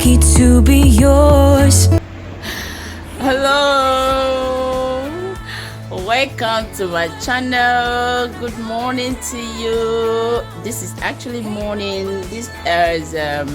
lucky to be yours. Hello, welcome to my channel. Good morning to you. This is actually morning. This is 8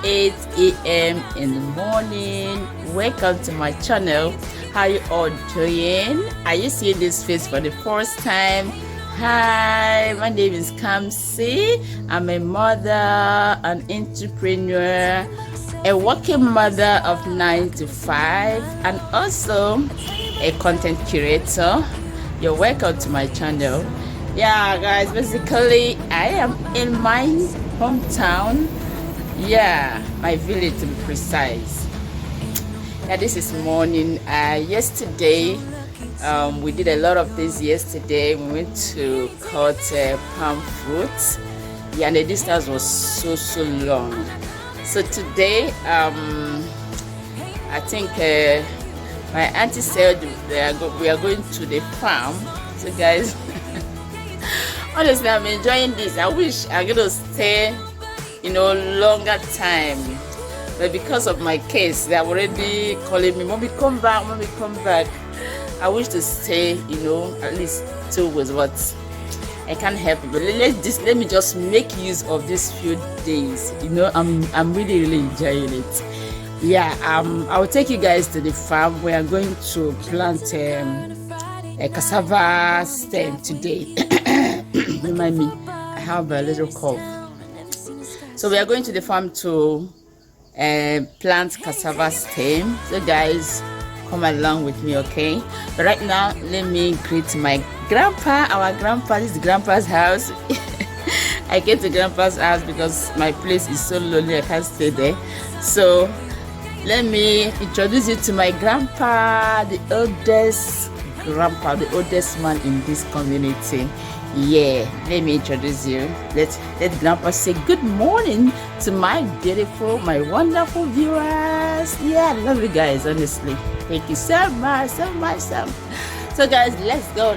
a.m. in the morning. Welcome to my channel. How you all doing? Are you seeing this face for the first time? Hi, my name is Kamsi. I'm a mother, an entrepreneur, a working mother of 9 to 5, and also a content curator. You're welcome to my channel. Yeah, guys, basically I am in my hometown. Yeah, my village to be precise. Yeah, this is morning. Yesterday we did a lot of things yesterday. We went to cut palm fruits. Yeah, and the distance was so long. So today I think my auntie said we are going to the farm. So guys, honestly, I'm enjoying this. I wish I could stay, longer time, but because of my case, they're already calling me, mommy come back, mommy come back. I wish to stay, at least 2 weeks, but I can't help it. But let me just make use of these few days. I'm really enjoying it. Yeah, I will take you guys to the farm. We are going to plant a cassava stem today. Remind me, I have a little cough. So we are going to the farm to plant cassava stem. So guys, come along with me, okay? But right now, let me greet my grandpa. Our grandpa, this is grandpa's house. I came to grandpa's house because my place is so lonely, I can't stay there. So let me introduce you to my grandpa, the oldest grandpa, the oldest man in this community. Yeah, let me introduce you. Let grandpa say good morning to my beautiful, my wonderful viewers. Yeah, I love you guys, honestly. Thank you so much. So guys, let's go.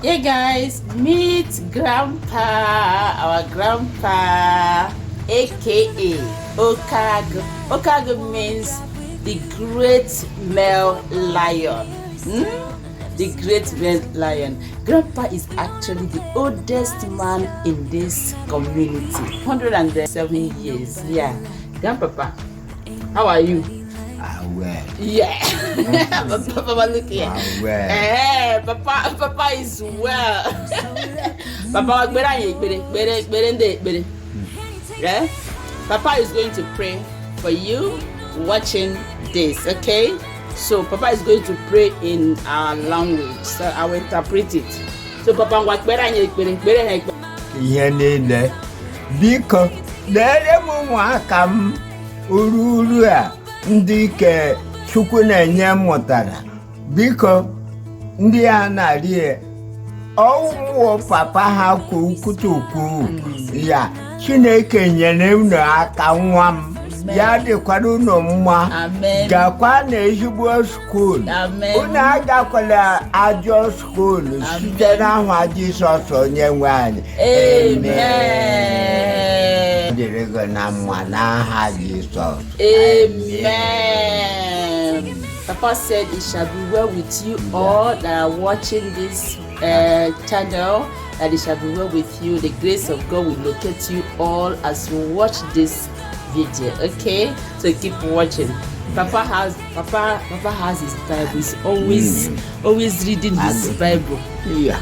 Yeah guys, meet grandpa, our grandpa, aka Okago. Okago means the great male lion. The great male lion. Grandpa is actually the oldest man in this community. 107 years. Yeah. Grandpapa, how are you? I'm well. Yeah. Papa, look here. I'm well. Papa is well. Papa, yeah? Papa is going to pray for you watching this, okay? So Papa is going to pray in our language, so I will interpret it. So Papa, what better? Yenile, biko, dere mu wakam ururu a ndike chukwu na-enye mụtara. Biko, ndị a na-arị ọwụwụ papa ha kwukwutukwu ya Chineke nyere unu aka nwa m. Ya dịkwara unu mma. Gakwa na ezigbo school. Unu agakwala ajọ school site n'aha Jizọs onye nwe anyị. Amen. Dịrị gị na mma n'aha Jizọs. Amen. Papa said it shall be well with you all that are watching this channel. That it shall be well with you. The grace of God will locate you all as you watch this video, okay? So keep watching. Papa has his Bible. He's always reading his Bible. Yeah.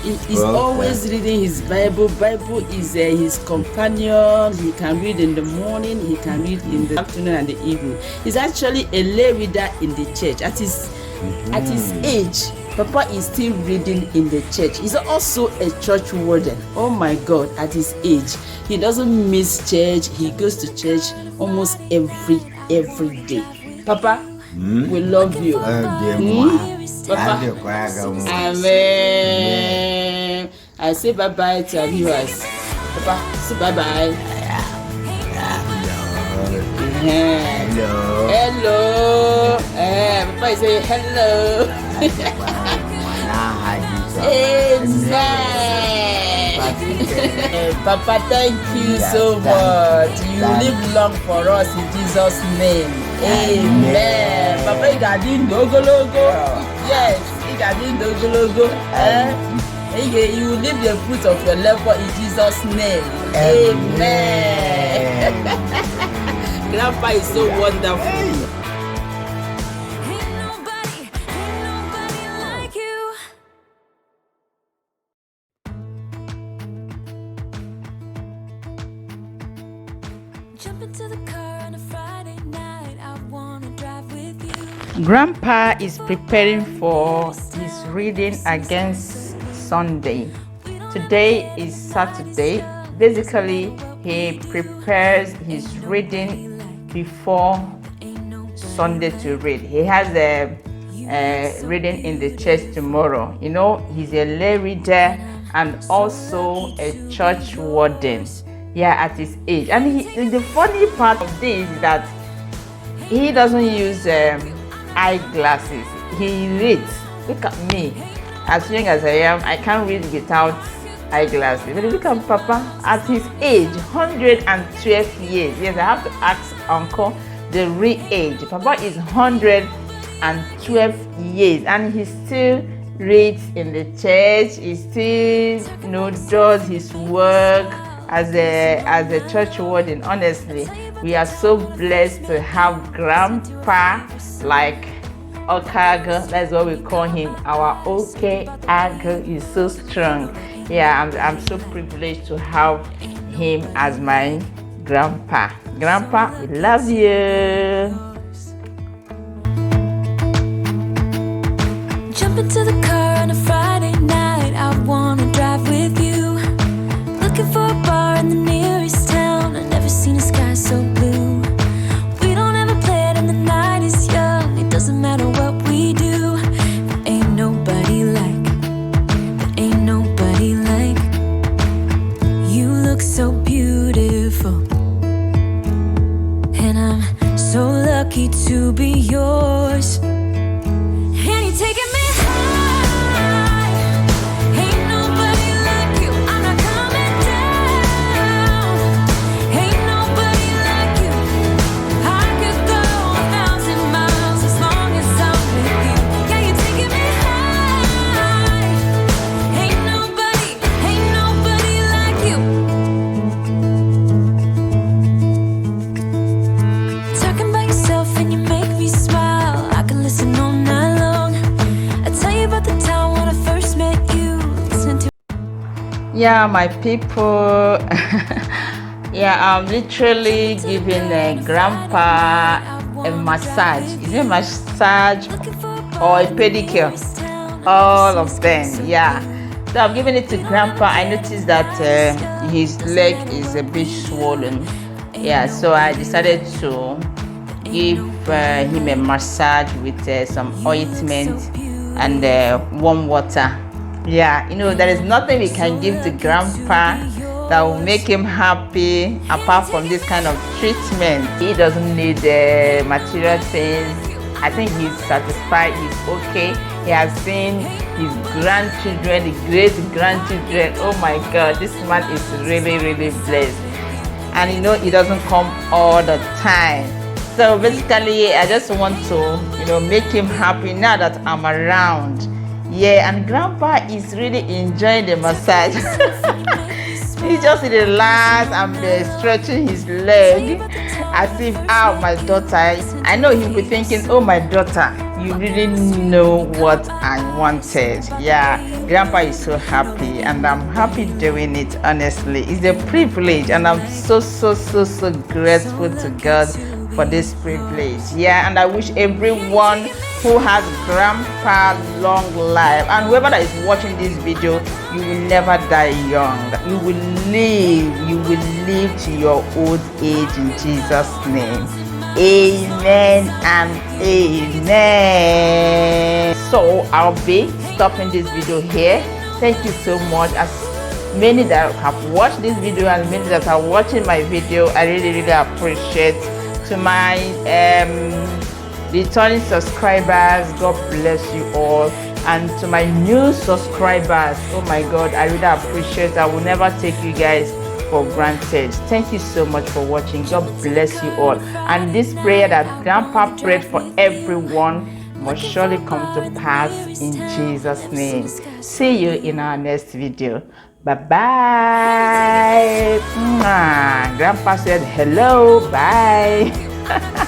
He's always reading his Bible. Bible is his companion. He can read in the morning, he can read in the afternoon and the evening. He's actually a lay reader in the church. At his age, Papa is still reading in the church. He's also a church warden. Oh my God, at his age, he doesn't miss church. He goes to church almost every day. Papa, we love you. Papa, amen. I say bye-bye to our viewers. Papa, say bye-bye. Hello. Papa is saying hello. Amen. Papa, thank you Yeah, so much. You thank live long for us in Jesus' name. Amen. Papa, you got in logo. Yes, you got in logo. You will live the fruit of your labor in Jesus' name. Amen. Grandpa is so wonderful. Ain't nobody like you. Jump into the car on a Friday night. I wanna drive with you. Grandpa is preparing for his reading against Sunday. Today is Saturday. Basically, he prepares his reading before Sunday to read. He has a reading in the church tomorrow. You know, he's a lay reader and also a church warden. Yeah, at his age. And the funny part of this is that he doesn't use eyeglasses. He reads. Look at me. As young as I am, I can't read without eyeglasses. But look at Papa at his age, 112 years. Yes, I have to ask Uncle the real age. Papa is 112 years and he still reads in the church. He still, does his work as a church warden. Honestly, we are so blessed to have Grandpa like Okago. That's what we call him. Our Okago is so strong. Yeah, I'm so privileged to have him as my grandpa. Grandpa, we love you. Jump into the car on a Friday night. I wanna drive with you. Looking for a bar in the nearest town. I've never seen a sky so blue. We don't ever play it and the night is young. It doesn't matter what we do. There ain't nobody like you. Look so beautiful, and I'm so lucky to be yours. And you're taking me high. Ain't nobody like you. I'm not coming down. Ain't nobody like you. I could go 1,000 miles as long as I'm with you. Yeah, you're taking me high. Ain't nobody like you. Talking about yourself and you make me smile. I can listen all night long. I tell you about the time when I first met you. Listening to Yeah, my people. Yeah, I'm literally giving Grandpa a massage. Is it a massage or a pedicure? All of them. Yeah. So I've given it to Grandpa. I noticed that his leg is a bit swollen. Yeah, so I decided to give him a massage with some ointment and warm water. Yeah, there is nothing we can give to Grandpa that will make him happy apart from this kind of treatment. He doesn't need material things. I think he's satisfied. He's okay. He has seen his grandchildren, the great grandchildren. Oh my God, this man is really, really blessed. And he doesn't come all the time. So basically, I just want to, make him happy now that I'm around. Yeah, and Grandpa is really enjoying the massage. He just relaxed and stretching his leg as if, my daughter. I know he'll be thinking, oh, my daughter, you really know what I wanted. Yeah, Grandpa is so happy and I'm happy doing it, honestly. It's a privilege and I'm so grateful to God for this privilege. Yeah, and I wish everyone who has Grandpa long life, and whoever that is watching this video, you will never die young. You will live to your old age in Jesus' name. Amen and amen. So I'll be stopping this video here. Thank you so much. As many that have watched this video and many that are watching my video, I really appreciate. To my returning subscribers, God bless you all. And to my new subscribers, oh my God, I really appreciate. I will never take you guys for granted. Thank you so much for watching. God bless you all. And this prayer that Grandpa prayed for everyone must surely come to pass in Jesus' name. See you in our next video. Bye-bye. Grandpa said hello. Bye.